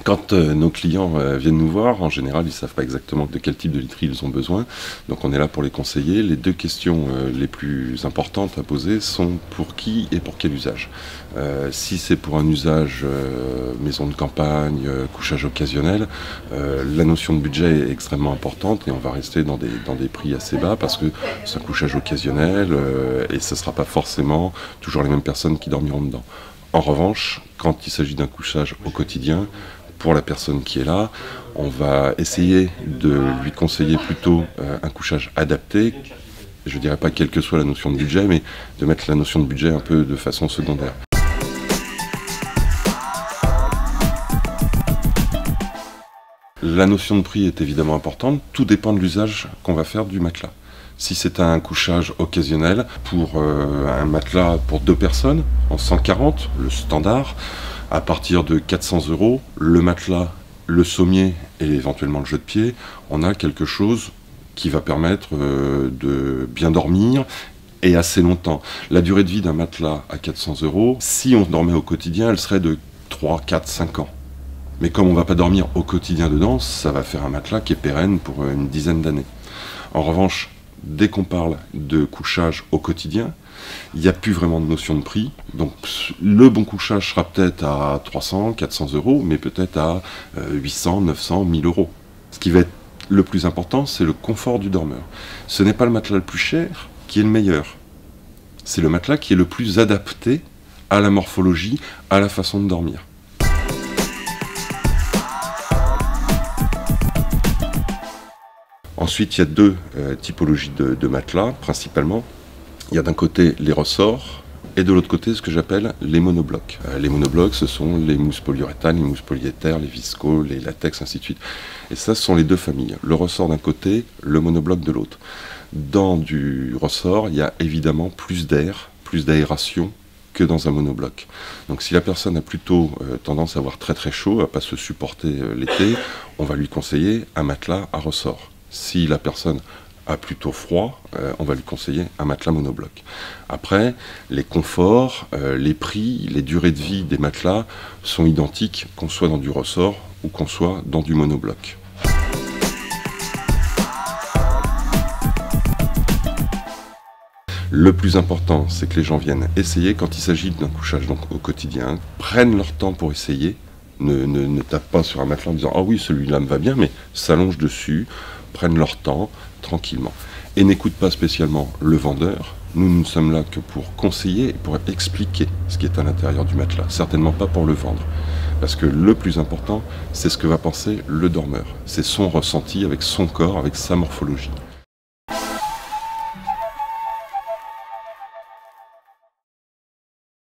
Quand nos clients viennent nous voir, en général, ils ne savent pas exactement de quel type de literie ils ont besoin. Donc on est là pour les conseiller. Les deux questions les plus importantes à poser sont pour qui et pour quel usage. Si c'est pour un usage maison de campagne, couchage occasionnel, la notion de budget est extrêmement importante et on va rester dans des prix assez bas parce que c'est un couchage occasionnel et ce ne sera pas forcément toujours les mêmes personnes qui dormiront dedans. En revanche, quand il s'agit d'un couchage au quotidien, pour la personne qui est là, on va essayer de lui conseiller plutôt un couchage adapté. Je ne dirais pas quelle que soit la notion de budget, mais de mettre la notion de budget un peu de façon secondaire. La notion de prix est évidemment importante, tout dépend de l'usage qu'on va faire du matelas. Si c'est un couchage occasionnel, pour un matelas pour 2 personnes, en 140, le standard, à partir de 400 €, le matelas, le sommier et éventuellement le jeu de pied, on a quelque chose qui va permettre de bien dormir et assez longtemps. La durée de vie d'un matelas à 400 €, si on dormait au quotidien, elle serait de 3, 4, 5 ans. Mais comme on ne va pas dormir au quotidien dedans, ça va faire un matelas qui est pérenne pour une dizaine d'années. En revanche, dès qu'on parle de couchage au quotidien, il n'y a plus vraiment de notion de prix. Donc le bon couchage sera peut-être à 300, 400 €, mais peut-être à 800, 900, 1000 €. Ce qui va être le plus important, c'est le confort du dormeur. Ce n'est pas le matelas le plus cher qui est le meilleur. C'est le matelas qui est le plus adapté à la morphologie, à la façon de dormir. Ensuite, il y a deux typologies de matelas, principalement. Il y a d'un côté les ressorts, et de l'autre côté ce que j'appelle les monoblocs. Les monoblocs, ce sont les mousses polyuréthane, les mousses polyéthères, les viscos, les latex, ainsi de suite. Et ça, ce sont les deux familles. Le ressort d'un côté, le monobloc de l'autre. Dans du ressort, il y a évidemment plus d'air, plus d'aération que dans un monobloc. Donc si la personne a plutôt tendance à avoir très très chaud, à ne pas se supporter l'été, on va lui conseiller un matelas à ressort. Si la personne a plutôt froid, on va lui conseiller un matelas monobloc. Après, les conforts, les prix, les durées de vie des matelas sont identiques qu'on soit dans du ressort ou qu'on soit dans du monobloc. Le plus important, c'est que les gens viennent essayer quand il s'agit d'un couchage donc au quotidien, prennent leur temps pour essayer, ne tapent pas sur un matelas en disant « Ah oui, celui-là me va bien », mais s'allongent dessus, prennent leur temps, tranquillement. Et n'écoutent pas spécialement le vendeur. Nous ne sommes là que pour conseiller et pour expliquer ce qui est à l'intérieur du matelas. Certainement pas pour le vendre. Parce que le plus important, c'est ce que va penser le dormeur. C'est son ressenti avec son corps, avec sa morphologie.